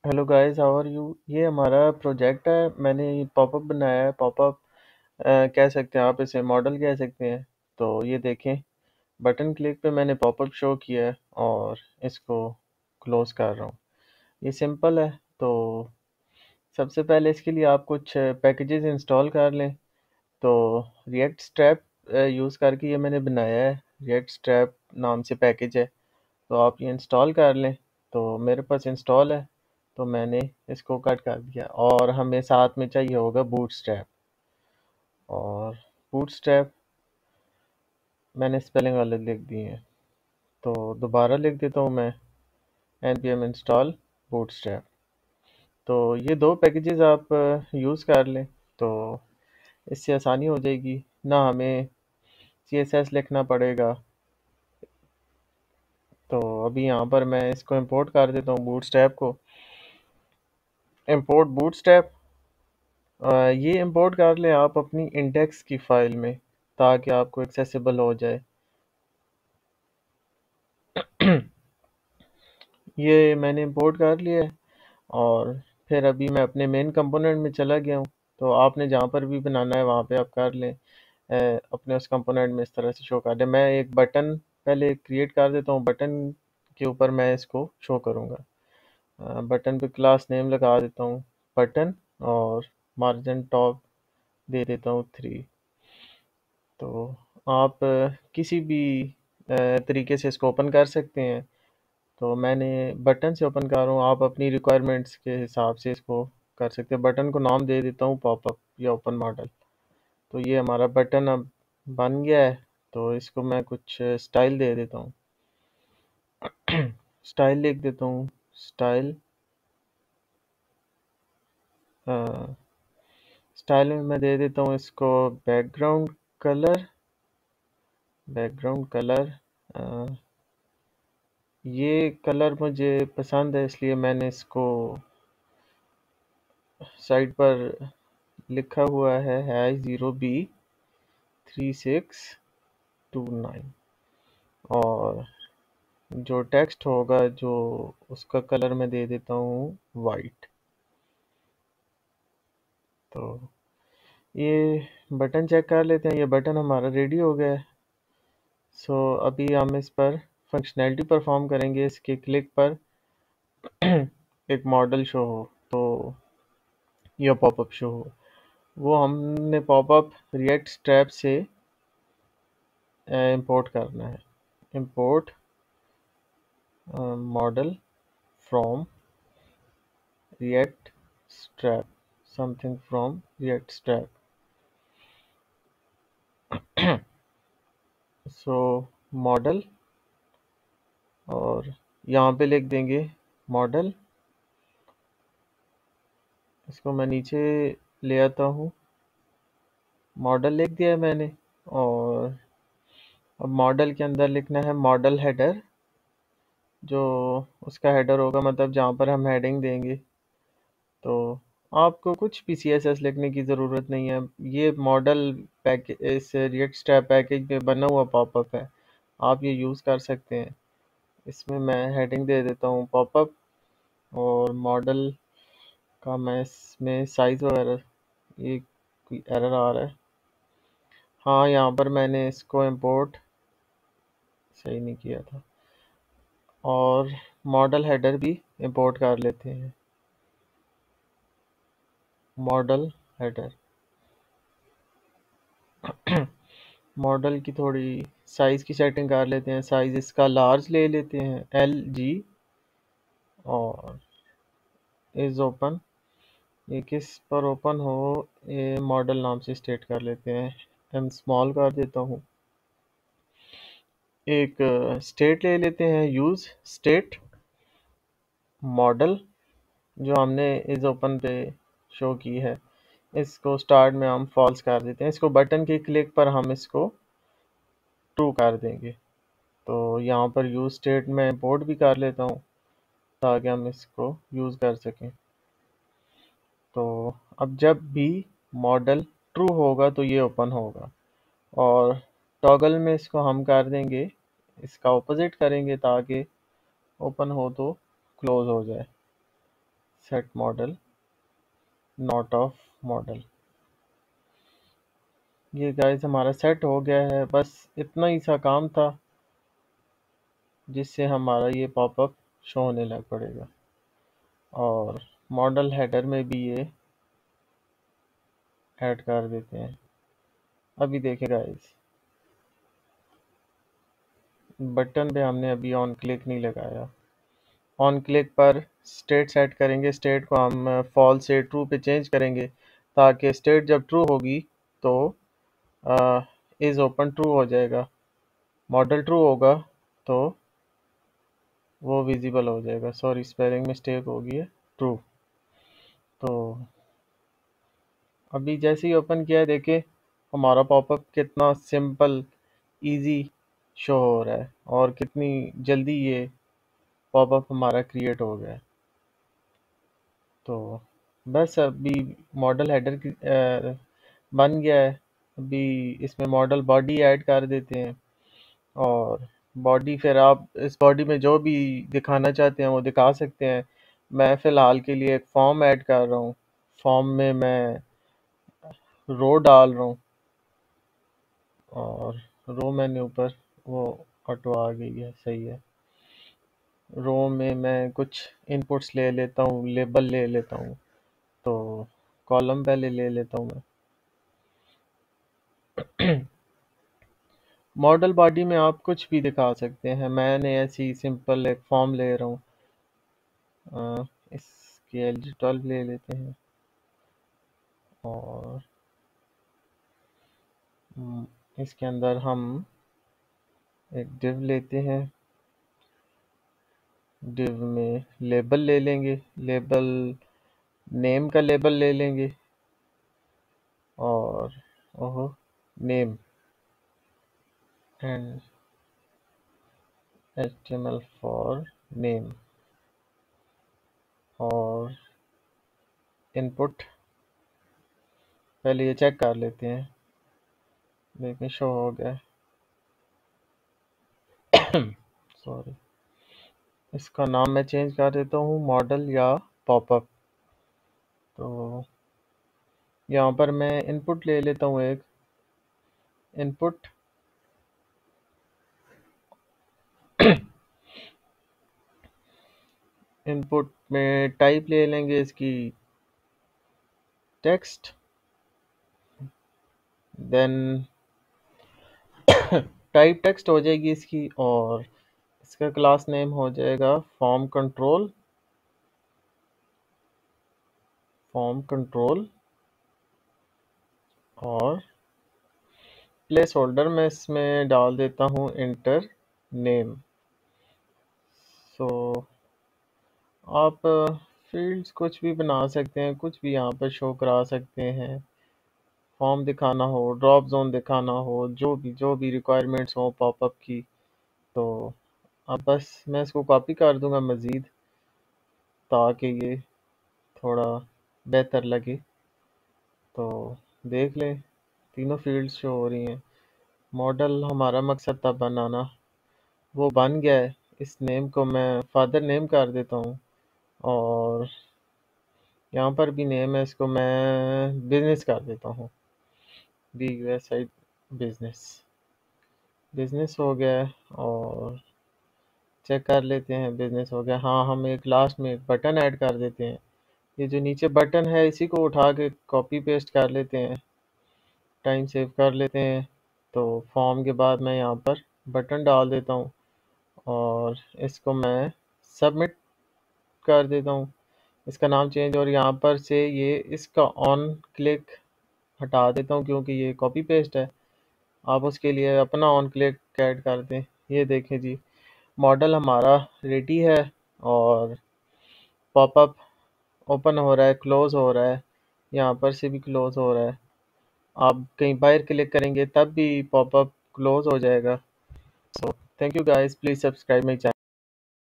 Hello guys, how are you. ये हमारा project है। मैंने ये पॉपअप बनाया है। पॉपअप कह सकते हैं, आप इसे मॉडल कह सकते हैं। तो ये देखें, बटन क्लिक पे मैंने पॉपअप शो किया है और इसको क्लोज कर रहा हूँ। ये सिंपल है। तो सबसे पहले इसके लिए आप कुछ पैकेजेस इंस्टॉल कर लें। तो रिएक्ट स्ट्रैप यूज़ करके ये मैंने बनाया है। रिएक्ट स्ट्रैप नाम से पैकेज है, तो आप ये इंस्टॉल कर लें। तो मेरे पास इंस्टॉल है, तो मैंने इसको कट कर दिया। और हमें साथ में चाहिए होगा बूटस्ट्रैप। और बूटस्ट्रैप मैंने स्पेलिंग अलग लिख दी है, तो दोबारा लिख देता हूँ मैं, npm इंस्टॉल बूटस्ट्रैप। तो ये दो पैकेजेस आप यूज़ कर लें, तो इससे आसानी हो जाएगी, ना हमें css लिखना पड़ेगा। तो अभी यहाँ पर मैं इसको इंपोर्ट कर देता हूँ, बूटस्ट्रैप को। इंपोर्ट बूटस्ट्रैप, ये इंपोर्ट कर लें आप अपनी इंडेक्स की फ़ाइल में, ताकि आपको एक्सेसिबल हो जाए। ये मैंने इंपोर्ट कर लिया है। और फिर अभी मैं अपने मेन कंपोनेंट में चला गया हूँ। तो आपने जहाँ पर भी बनाना है वहाँ पे आप कर लें। अपने उस कंपोनेंट में इस तरह से शो कर दें। मैं एक बटन पहले क्रिएट कर देता हूँ, बटन के ऊपर मैं इसको शो करूँगा। बटन पे क्लास नेम लगा देता हूँ बटन, और मार्जिन टॉप दे देता हूँ 3। तो आप किसी भी तरीके से इसको ओपन कर सकते हैं। तो मैंने बटन से ओपन कर रहा हूँ, आप अपनी रिक्वायरमेंट्स के हिसाब से इसको कर सकते हैं। बटन को नाम दे देता हूँ पॉपअप या ओपन मॉडल। तो ये हमारा बटन अब बन गया है। तो इसको मैं कुछ स्टाइल दे देता हूँ। स्टाइल लिख देता हूँ, स्टाइल। स्टाइल में मैं दे देता हूँ इसको बैकग्राउंड कलर। बैकग्राउंड कलर, ये कलर मुझे पसंद है, इसलिए मैंने इसको साइड पर लिखा हुआ है 0B3629। और जो टेक्स्ट होगा, जो उसका कलर मैं दे देता हूँ वाइट। तो ये बटन चेक कर लेते हैं। ये बटन हमारा रेडी हो गया है। सो अभी हम इस पर फंक्शनैलिटी परफॉर्म करेंगे। इसके क्लिक पर एक मॉडल शो हो, तो यह पॉपअप शो हो, वो हमने पॉपअप रिएक्ट स्ट्रैप से इंपोर्ट करना है। Import model from react strap, something from react strap. So model, और यहाँ पे लिख देंगे मॉडल। इसको मैं नीचे ले आता हूँ, मॉडल लिख दिया है मैंने। और अब मॉडल के अंदर लिखना है मॉडल हेडर, जो उसका हेडर होगा, मतलब जहाँ पर हम हेडिंग देंगे। तो आपको कुछ भी CSS लिखने की ज़रूरत नहीं है। ये मॉडल पैकेज इस रिएक्ट स्ट्रैप पैकेज में बना हुआ पॉपअप है, आप ये यूज़ कर सकते हैं। इसमें मैं हेडिंग दे देता हूँ पॉपअप, और मॉडल का मैं इसमें साइज़ वगैरह, ये कोई एरर आ रहा है। हाँ, यहाँ पर मैंने इसको इंपोर्ट सही नहीं किया था। और मॉडल हेडर भी इंपोर्ट कर लेते हैं, मॉडल हेडर। मॉडल की थोड़ी साइज़ की सेटिंग कर लेते हैं। साइज़ इसका लार्ज ले लेते हैं, LG। और इज़ ओपन, ये किस पर ओपन हो, ये मॉडल नाम से स्टेट कर लेते हैं। एम स्मॉल कर देता हूँ। एक स्टेट ले लेते हैं, यूज़ स्टेट मॉडल, जो हमने इज़ ओपन पे शो की है। इसको स्टार्ट में हम फॉल्स कर देते हैं। इसको बटन के क्लिक पर हम इसको ट्रू कर देंगे। तो यहाँ पर यूज़ स्टेट में इंपोर्ट भी कर लेता हूँ, ताकि हम इसको यूज़ कर सकें। तो अब जब भी मॉडल ट्रू होगा तो ये ओपन होगा। और टॉगल में इसको हम कर देंगे, इसका ऑपोजिट करेंगे, ताकि ओपन हो तो क्लोज हो जाए। Set model not of model. ये गाइस हमारा सेट हो गया है, बस इतना ही सा काम था जिससे हमारा ये पॉपअप शो होने लग पड़ेगा। और मॉडल हेडर में भी ये ऐड कर देते हैं। अभी देखें गाइस, बटन पे हमने अभी ऑन क्लिक नहीं लगाया। ऑन क्लिक पर स्टेट सेट करेंगे, स्टेट को हम फॉल्स से ट्रू पे चेंज करेंगे, ताकि स्टेट जब ट्रू होगी तो इज़ ओपन ट्रू हो जाएगा, मॉडल ट्रू होगा तो वो विजिबल हो जाएगा। सॉरी, स्पेलिंग मिस्टेक हो गई है, ट्रू। तो अभी जैसे ही ओपन किया है, देखें हमारा पॉपअप कितना सिंपल इजी शो हो रहा है और कितनी जल्दी ये पॉपअप हमारा क्रिएट हो गया है। तो बस अभी मॉडल हेडर बन गया है। अभी इसमें मॉडल बॉडी ऐड कर देते हैं, और बॉडी फिर आप इस बॉडी में जो भी दिखाना चाहते हैं वो दिखा सकते हैं। मैं फ़िलहाल के लिए एक फॉर्म ऐड कर रहा हूँ, फॉर्म में मैं रो डाल रहा हूँ, और रो मैंने ऊपर वो ऑटो आ गई है, सही है। रो में मैं कुछ इनपुट्स ले लेता हूँ, लेबल ले लेता हूँ। तो कॉलम पहले ले लेता हूँ मैं। मॉडल बॉडी में आप कुछ भी दिखा सकते हैं, मैंने ऐसी सिंपल एक फॉर्म ले रहा हूँ। इसके LG12 ले लेते हैं, और इसके अंदर हम एक डिव लेते हैं। डिव में लेबल ले लेंगे, लेबल नेम का लेबल ले लेंगे, और ओहो name and HTML for name, और इनपुट पहले ये चेक कर लेते हैं, देखें शो हो गया। सॉरी, इसका नाम मैं चेंज कर देता हूँ, मॉडल या पॉपअप। तो यहाँ पर मैं इनपुट ले लेता हूँ, एक इनपुट इनपुट में टाइप ले लेंगे इसकी टेक्स्ट, देन टाइप टेक्स्ट हो जाएगी इसकी, और इसका क्लास नेम हो जाएगा फॉर्म कंट्रोल। और प्लेस होल्डर में इसमें डाल देता हूँ इंटर नेम। सो आप फील्ड्स कुछ भी बना सकते हैं, कुछ भी यहाँ पर शो करा सकते हैं। फॉर्म दिखाना हो, ड्रॉप जोन दिखाना हो, जो भी रिक्वायरमेंट्स हो पॉपअप की। तो अब बस मैं इसको कॉपी कर दूंगा मज़ीद, ताकि ये थोड़ा बेहतर लगे। तो देख लें, तीनों फील्ड्स शो हो रही हैं। मॉडल हमारा मकसद था बनाना, वो बन गया है। इस नेम को मैं फादर नेम कर देता हूँ, और यहाँ पर भी नेम है, इसको मैं बिजनेस कर देता हूँ, BUSI बिजनेस। बिजनेस हो गया है, और चेक कर लेते हैं बिजनेस हो गया। हाँ, हम एक लास्ट में एक बटन ऐड कर देते हैं। ये जो नीचे बटन है इसी को उठा के कॉपी पेस्ट कर लेते हैं, टाइम सेव कर लेते हैं। तो फॉर्म के बाद मैं यहाँ पर बटन डाल देता हूँ, और इसको मैं सबमिट कर देता हूँ। इसका नाम चेंज, और यहाँ पर से ये इसका ऑन क्लिक हटा देता हूँ, क्योंकि ये कॉपी पेस्ट है। आप उसके लिए अपना ऑन क्लिक ऐड कर दें। ये देखें जी, मॉडल हमारा रेडी है, और पॉपअप ओपन हो रहा है, क्लोज हो रहा है, यहाँ पर से भी क्लोज हो रहा है। आप कहीं बाहर क्लिक करेंगे तब भी पॉपअप क्लोज हो जाएगा। So thank you guys, please subscribe my channel.